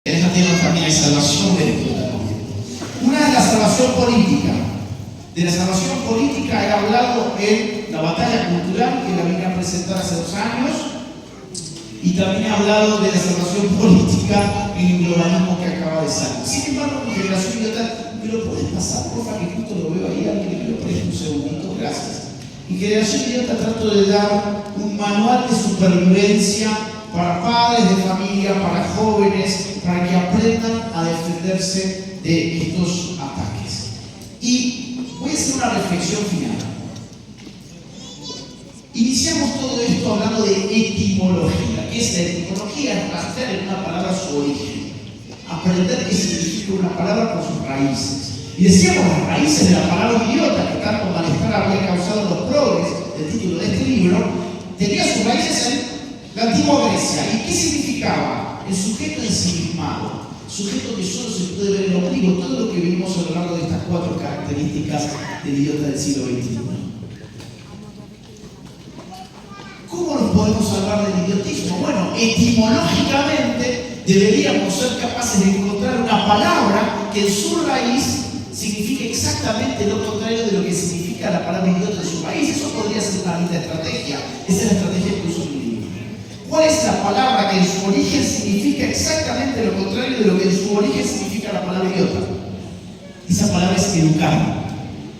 En esta tierra también hay salvación espiritual. Una es la salvación política. De la salvación política he hablado en la batalla cultural que la vine a presentar hace 2 años, y también he hablado de la salvación política en el globalismo que acaba de salir. Sin embargo, mi generación idiota, ¿me lo puedes pasar, porfa? Que justo lo veo ahí, alguien que me lo preste un segundito, gracias. En generación idiota trato de dar un manual de supervivencia para padres de familia, para jóvenes, para que aprendan a defenderse de estos ataques. Y voy a hacer una reflexión final. Iniciamos todo esto hablando de etimología. ¿Qué es la etimología? Es rastrear en una palabra su origen. Aprender qué significa una palabra por sus raíces. Y decíamos las raíces de la palabra idiota, que tanto malestar había causado los progres, el título de este libro, tenía sus raíces en la antigua Grecia. ¿Y qué significaba? El sujeto ensimismado, sujeto que solo se puede ver en el ombligo, todo lo que vimos a lo largo de estas 4 características del idiota del siglo XXI. ¿Cómo nos podemos salvar del idiotismo? Bueno, etimológicamente deberíamos ser capaces de encontrar una palabra que en su raíz signifique exactamente lo contrario de lo que significa la palabra idiota en su raíz. Eso podría ser una linda estrategia. Esa es la estrategia que uso en mi libro. ¿Cuál es la palabra que en su origen significa exactamente lo contrario de lo que en su origen significa la palabra idiota? Esa palabra es educar.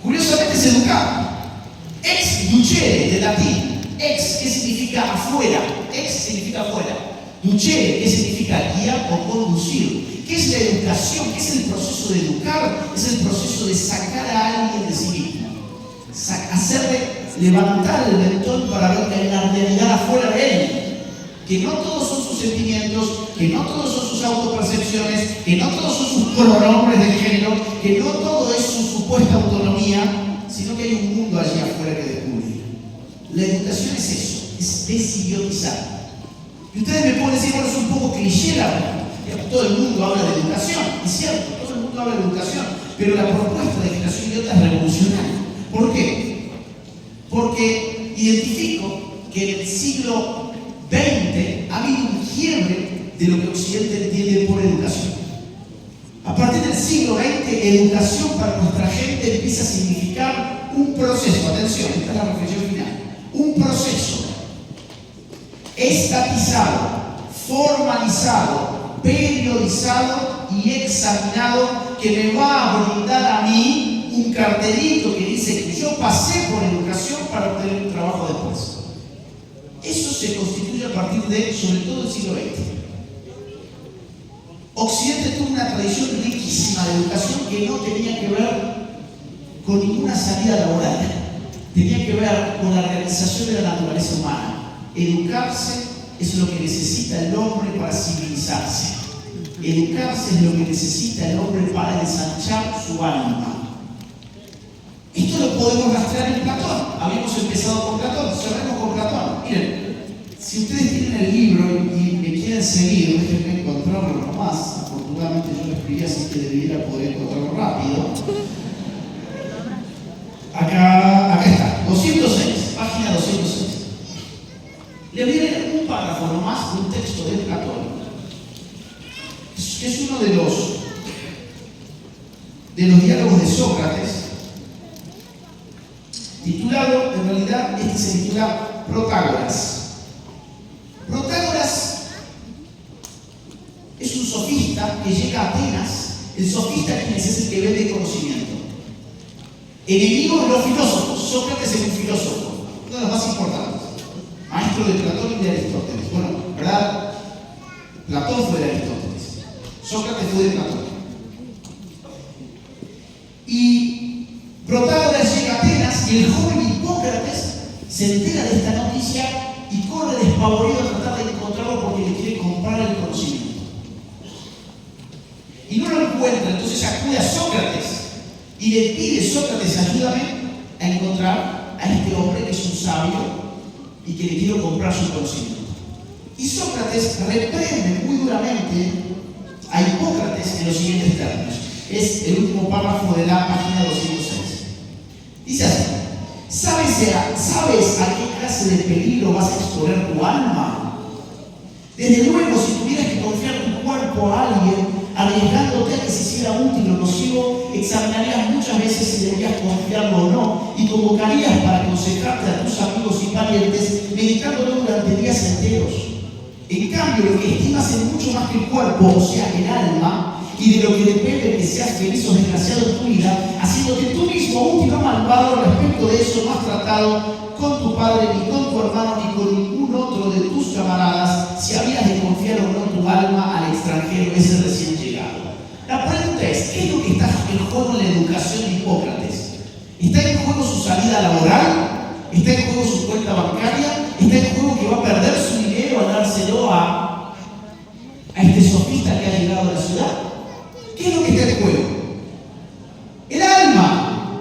Curiosamente es educar. Ex ducere, de latín. Ex, ¿qué significa afuera? Ex significa afuera. Ducere, ¿qué significa guiar o conducir? ¿Qué es la educación? ¿Qué es el proceso de educar? Es el proceso de sacar a alguien de sí mismo. Hacerle levantar el mentón para ver que hay una realidad afuera de él. Que no todos son sus sentimientos, que no todos son sus autopercepciones, que no todos son sus pronombres de género, que no todo es su supuesta autonomía, sino que hay un mundo allí afuera que descubrir. La educación es eso, es desidiotizar. Y ustedes me pueden decir, bueno, es un poco cliché la verdad. Todo el mundo habla de educación, es cierto, todo el mundo habla de educación, pero la propuesta de generación idiota es revolucionaria. ¿Por qué? Porque identifico que en el siglo XX ha habido un quiebre de lo que Occidente entiende por educación. A partir del siglo XX, educación para nuestra gente empieza a significar un proceso, atención, esta es la reflexión final, un proceso estatizado, formalizado, periodizado y examinado que me va a brindar a mí un cartelito que dice que yo pasé por educación para obtener un trabajo después. Eso se constituye a partir de, sobre todo, el siglo XX. Occidente tuvo una tradición riquísima de educación que no tenía que ver con ninguna salida laboral. Tenía que ver con la realización de la naturaleza humana. Educarse es lo que necesita el hombre para civilizarse. Educarse es lo que necesita el hombre para ensanchar su alma. Esto lo podemos rastrear en Platón. Habíamos empezado con Platón, cerremos con Platón. Miren, si ustedes tienen el libro y me quieren seguir, déjenme encontrarlo nomás. Afortunadamente yo lo escribí así que debiera poder encontrarlo rápido. Acá está, 206, página 206. Le voy a leer un párrafo nomás de un texto de Platón, que es uno de los diálogos de Sócrates, titulado, en realidad, este se titula Protágoras. Protágoras es un sofista que llega a Atenas. El sofista es el que vende conocimiento. Enemigo de los filósofos. Sócrates es un filósofo, uno de los más importantes. Maestro de Platón y de Aristóteles. Bueno, ¿verdad? Platón fue de Aristóteles. Sócrates fue de Platón. Y Protágoras llega a Atenas y el joven Hipócrates se entera de esta noticia y corre despavorido a tratar de encontrarlo porque le quiere comprar el conocimiento. Y no lo encuentra, entonces acude a Sócrates y le pide: Sócrates, ayúdame a encontrar a este hombre que es un sabio y que le quiero comprar su conocimiento. Y Sócrates reprende muy duramente a Hipócrates en los siguientes términos. Es el último párrafo de la página 206. Dice así: ¿Sabes a qué clase de peligro vas a exponer tu alma? Desde luego, si tuvieras que confiar tu cuerpo a alguien, arriesgándote a que se hiciera útil o nocivo, examinarías muchas veces si deberías confiarlo o no y convocarías para aconsejarte a tus amigos y parientes, meditándolo durante días enteros. En cambio, lo que estimas es mucho más que el cuerpo, o sea, el alma, y de lo que depende que seas feliz o desgraciado en tu vida, haciéndote tú mismo útil o malvado respecto de eso, no has tratado con tu padre, ni con tu hermano, ni con ningún otro de tus camaradas, si habías de confiar o no tu alma al extranjero, ese recién llegado. La pregunta es, ¿qué es lo que está en juego en la educación de Hipócrates? ¿Está en juego su salida laboral? ¿Está en juego su cuenta bancaria? ¿Está en juego que va a perder su dinero al dárselo a este sofista que ha llegado a la ciudad? ¿Qué es lo que está en juego? El alma.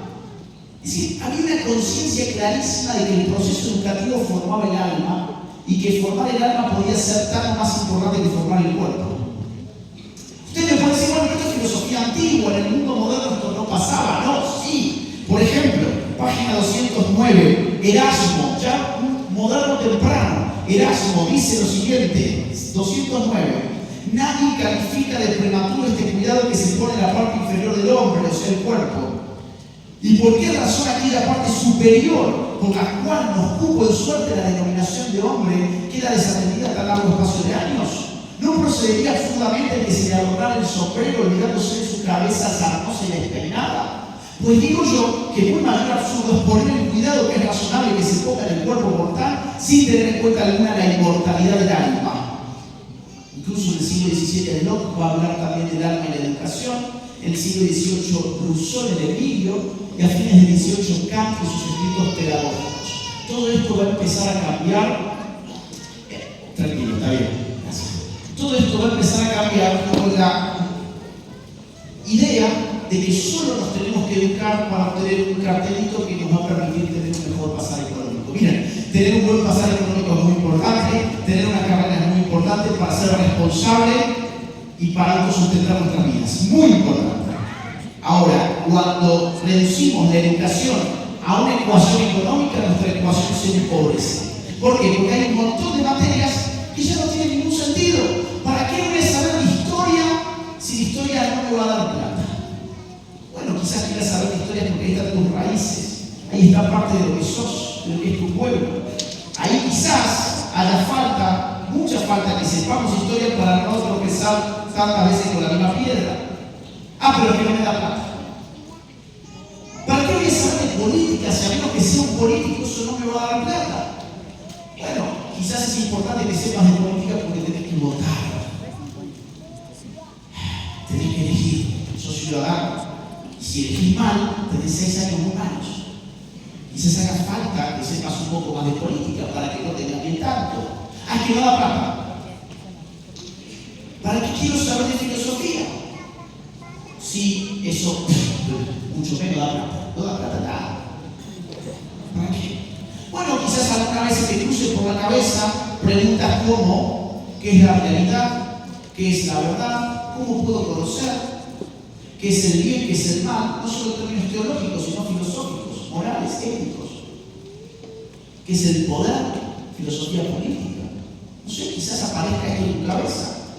Es decir, había una conciencia clarísima de que el proceso educativo formaba el alma y que formar el alma podía ser tan o más importante que formar el cuerpo. Ustedes me pueden decir, bueno, esto es filosofía antigua, en el mundo moderno esto no pasaba. No, sí. Por ejemplo, página 209, Erasmo, ya moderno temprano, Erasmo dice lo siguiente, 209. Nadie califica de prematuro este cuidado que se pone en la parte inferior del hombre, o sea, el cuerpo. ¿Y por qué razón aquí la parte superior, por la cual nos cupo en suerte la denominación de hombre, queda desatendida a tan largo espacio de años? ¿No procedería absurdamente el que se le adornara el sombrero olvidándose de su cabeza sarnosa y despeinada? Pues digo yo que muy mayor absurdo es poner el cuidado que es razonable que se ponga en el cuerpo mortal sin tener en cuenta alguna la inmortalidad del alma. Incluso en el siglo XVII Locke va a hablar también del alma y la educación. En el siglo XVIII Rousseau en el Emilio y a fines del XVIII Kant en sus escritos pedagógicos. Todo esto va a empezar a cambiar. Tranquilo, está bien. Gracias. Todo esto va a empezar a cambiar con la idea de que solo nos tenemos que educar para obtener un cartelito que nos va a permitir tener un mejor pasaje económico. Miren, tener un buen pasaje económico es muy importante, tener una carrera es muy importante para ser responsable y para autosustentar nuestras vidas. Muy importante. Ahora, cuando reducimos la educación a una ecuación económica, nuestra ecuación se empobrece. ¿Por qué? Porque hay un montón de materias que ya no tienen ningún sentido. ¿Para qué voy a saber de historia si la historia no me va a dar plata? Bueno, quizás quieras saber de historia porque ahí están tus raíces. Ahí está parte de lo que sos, de lo que es tu pueblo. Ahí quizás haya falta, mucha falta que sepamos historia para no tropezar tantas veces con la misma piedra. Pero que no me da plata. ¿Para qué voy a saber de política si a menos que sea un político eso no me va a dar plata? Bueno, quizás es importante que sepas de política porque tenés que votar. Tenés que elegir. Sos ciudadano. Y si elegís mal, tenés 6 años muy malos. Quizás haga falta que sepas un poco más de política para que no te cambie tanto. Que no da plata. ¿Para qué quiero saber de filosofía? Sí, eso mucho menos da plata. No da plata nada. ¿Para qué? Bueno, quizás alguna vez se te cruce por la cabeza preguntas como ¿qué es la realidad? ¿Qué es la verdad? ¿Cómo puedo conocer? ¿Qué es el bien? ¿Qué es el mal? No solo en términos teológicos, sino filosóficos, morales, éticos. ¿Qué es el poder? Filosofía política. No sé, quizás aparezca esto en tu cabeza.